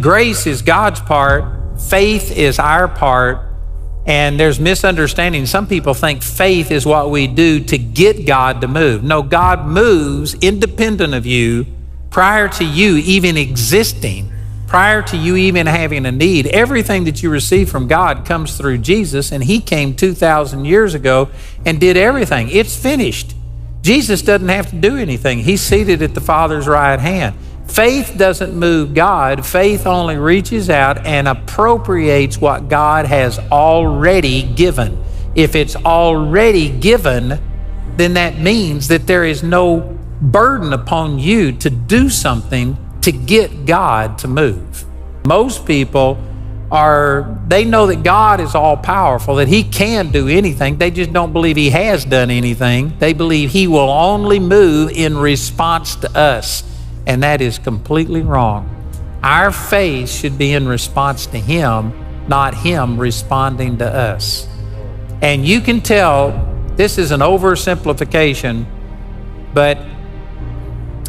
Grace is God's part, faith is our part, and there's misunderstanding. Some people think faith is what we do to get God to move. No, God moves independent of you, prior to you even existing, prior to you even having a need. Everything that you receive from God comes through Jesus, and He came 2,000 years ago and did everything. It's finished. Jesus doesn't have to do anything. He's seated at the Father's right hand. Faith doesn't move God. Faith only reaches out and appropriates what God has already given. If it's already given, then that means that there is no burden upon you to do something to get God to move. Most people they know that God is all powerful, that He can do anything. They just don't believe He has done anything. They believe He will only move in response to us. And that is completely wrong. Our faith should be in response to Him, not Him responding to us. And you can tell this is an oversimplification, but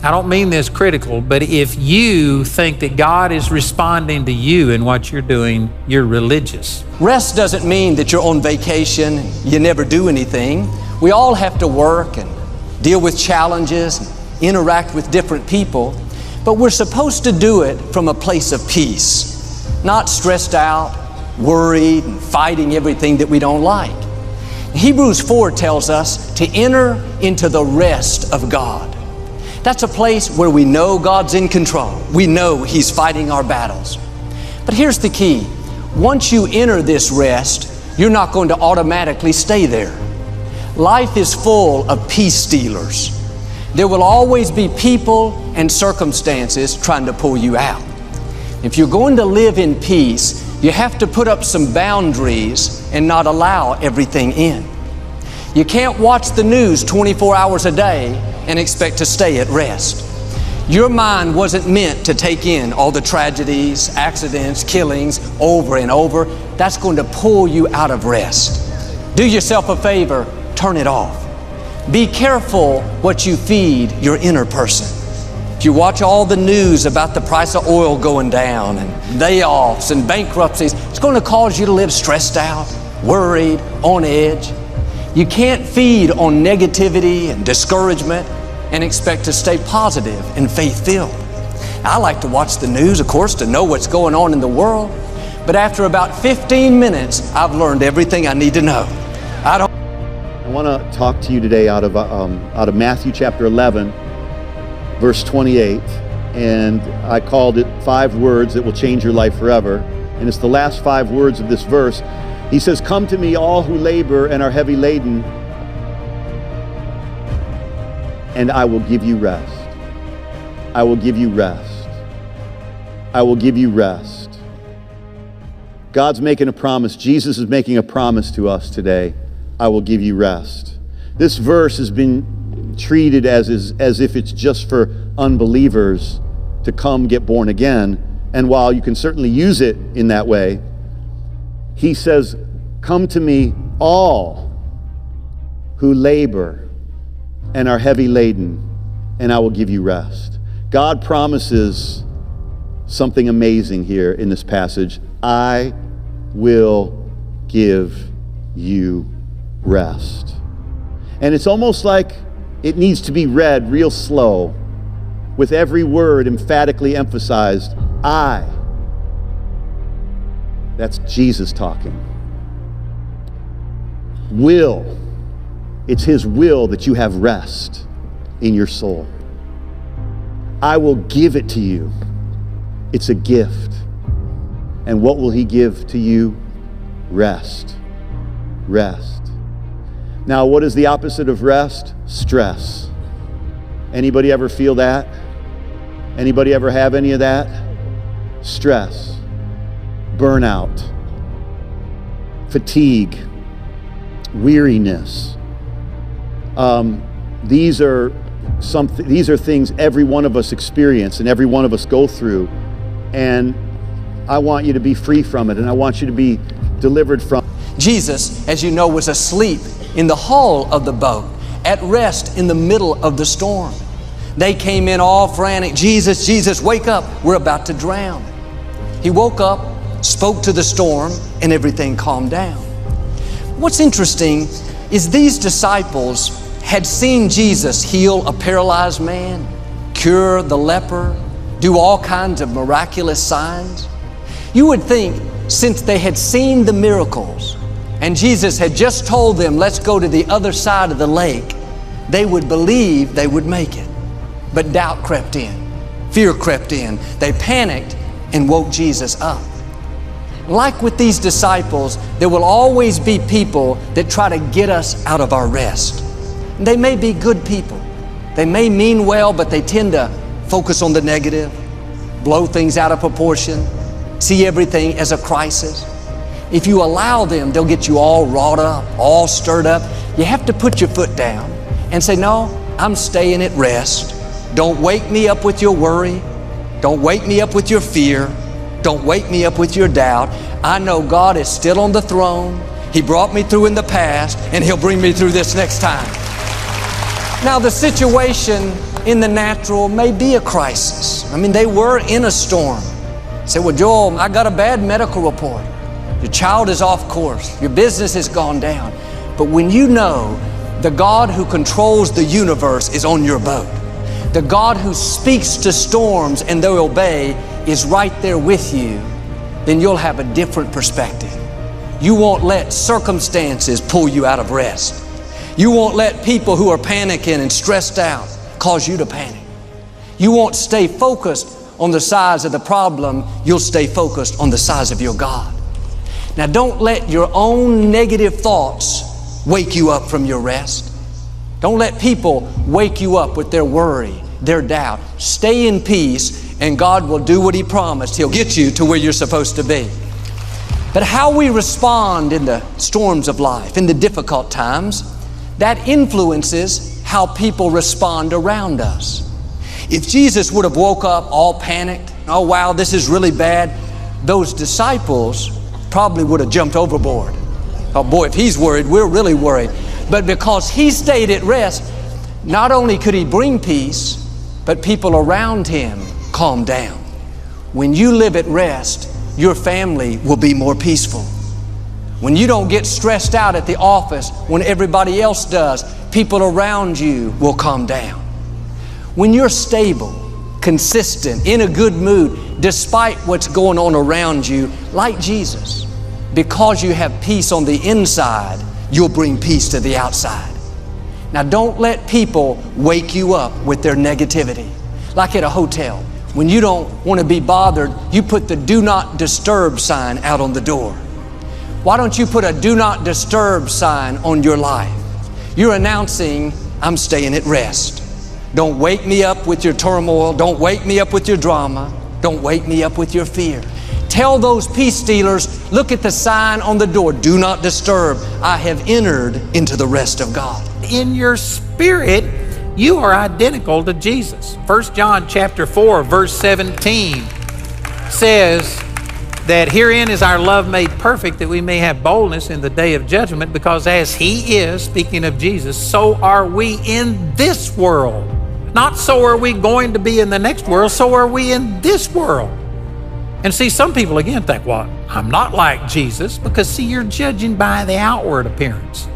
I don't mean this critical, but if you think that God is responding to you in what you're doing, you're religious. Rest doesn't mean that you're on vacation and you never do anything. We all have to work and deal with challenges and interact with different people, but we're supposed to do it from a place of peace, not stressed out, worried, and fighting everything that we don't like. Hebrews 4 tells us to enter into the rest of God. That's a place where we know God's in control. We know He's fighting our battles. But here's the key. Once you enter this rest, you're not going to automatically stay there. Life is full of peace stealers. There will always be people and circumstances trying to pull you out. If you're going to live in peace, you have to put up some boundaries and not allow everything in. You can't watch the news 24 hours a day and expect to stay at rest. Your mind wasn't meant to take in all the tragedies, accidents, killings over and over. That's going to pull you out of rest. Do yourself a favor, turn it off. Be careful what you feed your inner person. If you watch all the news about the price of oil going down and layoffs and bankruptcies, it's going to cause you to live stressed out, worried, on edge. You can't feed on negativity and discouragement and expect to stay positive and faith-filled. I like to watch the news, of course, to know what's going on in the world, but after about 15 minutes, I've learned everything I need to know. I want to talk to you today out of Matthew chapter 11, verse 28, and I called it 5 words that will change your life forever. And it's the last 5 words of this verse. He says, "Come to me, all who labor and are heavy laden, and I will give you rest. I will give you rest. I will give you rest." God's making a promise. Jesus is making a promise to us today. I will give you rest. This verse has been treated as if it's just for unbelievers to come get born again. And while you can certainly use it in that way, He says, "Come to me, all who labor and are heavy laden, and I will give you rest." God promises something amazing here in this passage. I will give you rest. And it's almost like it needs to be read real slow, with every word emphatically emphasized. I. That's Jesus talking. Will. It's His will that you have rest in your soul. I will give it to you. It's a gift. And what will He give to you? Rest. Rest. Now, what is the opposite of rest? Stress. Anybody ever feel that? Anybody ever have any of that? Stress, burnout, fatigue, weariness. These are things every one of us experience and every one of us go through. And I want you to be free from it, and I want you to be delivered from it. Jesus, as you know, was asleep in the hull of the boat, at rest in the middle of the storm. They came in all frantic. Jesus, Jesus, wake up. We're about to drown. He woke up, spoke to the storm, and everything calmed down. What's interesting is these disciples had seen Jesus heal a paralyzed man, cure the leper, do all kinds of miraculous signs. You would think, since they had seen the miracles and Jesus had just told them, let's go to the other side of the lake, they would believe they would make it. But doubt crept in, fear crept in. They panicked and woke Jesus up. Like with these disciples, there will always be people that try to get us out of our rest. They may be good people. They may mean well, but they tend to focus on the negative, blow things out of proportion, see everything as a crisis. If you allow them, they'll get you all wrought up, all stirred up. You have to put your foot down and say, no, I'm staying at rest. Don't wake me up with your worry. Don't wake me up with your fear. Don't wake me up with your doubt. I know God is still on the throne. He brought me through in the past, and He'll bring me through this next time. Now, the situation in the natural may be a crisis. I mean, they were in a storm. Say, well, Joel, I got a bad medical report. Your child is off course. Your business has gone down. But when you know the God who controls the universe is on your boat, the God who speaks to storms and they obey is right there with you, then you'll have a different perspective. You won't let circumstances pull you out of rest. You won't let people who are panicking and stressed out cause you to panic. You won't stay focused on the size of the problem. You'll stay focused on the size of your God. Now, don't let your own negative thoughts wake you up from your rest. Don't let people wake you up with their worry, their doubt. Stay in peace, and God will do what He promised. He'll get you to where you're supposed to be. But how we respond in the storms of life, in the difficult times, that influences how people respond around us. If Jesus would have woke up all panicked, oh wow, this is really bad, those disciples probably would have jumped overboard. Oh boy, if He's worried, we're really worried. But because He stayed at rest, not only could He bring peace, but people around Him calmed down. When you live at rest, your family will be more peaceful. When you don't get stressed out at the office when everybody else does, people around you will calm down. When you're stable, consistent, in a good mood, despite what's going on around you, like Jesus, because you have peace on the inside, you'll bring peace to the outside. Now, don't let people wake you up with their negativity. Like at a hotel, when you don't want to be bothered, you put the do not disturb sign out on the door. Why don't you put a do not disturb sign on your life? You're announcing, I'm staying at rest. Don't wake me up with your turmoil. Don't wake me up with your drama. Don't wake me up with your fear. Tell those peace stealers, look at the sign on the door, do not disturb. I have entered into the rest of God. In your spirit, you are identical to Jesus. 1 John chapter 4, verse 17 says that herein is our love made perfect, that we may have boldness in the day of judgment, because as He is, speaking of Jesus, so are we in this world. Not so are we going to be in the next world, so are we in this world. And see, some people again think, well, I'm not like Jesus, because see, you're judging by the outward appearance.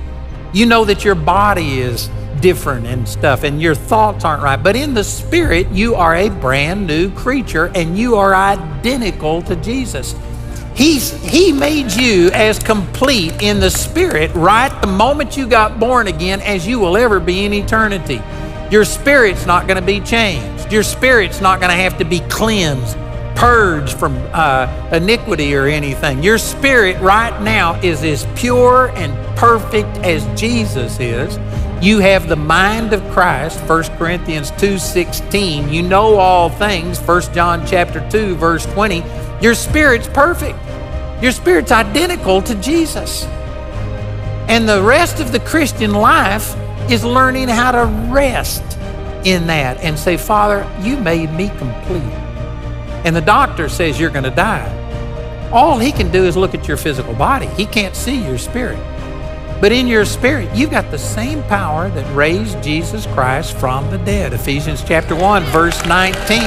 You know that your body is different and stuff, and your thoughts aren't right. But in the spirit, you are a brand new creature, and you are identical to Jesus. He made you as complete in the spirit right the moment you got born again as you will ever be in eternity. Your spirit's not going to be changed. Your spirit's not going to have to be cleansed, purged from iniquity or anything. Your spirit right now is as pure and perfect as Jesus is. You have the mind of Christ, 1 Corinthians 2:16. You know all things, 1 John chapter 2, verse 20. Your spirit's perfect. Your spirit's identical to Jesus. And the rest of the Christian life is learning how to rest in that and say, Father, you made me complete. And the doctor says you're going to die. All he can do is look at your physical body. He can't see your spirit. But in your spirit, you've got the same power that raised Jesus Christ from the dead. Ephesians chapter 1, verse 19.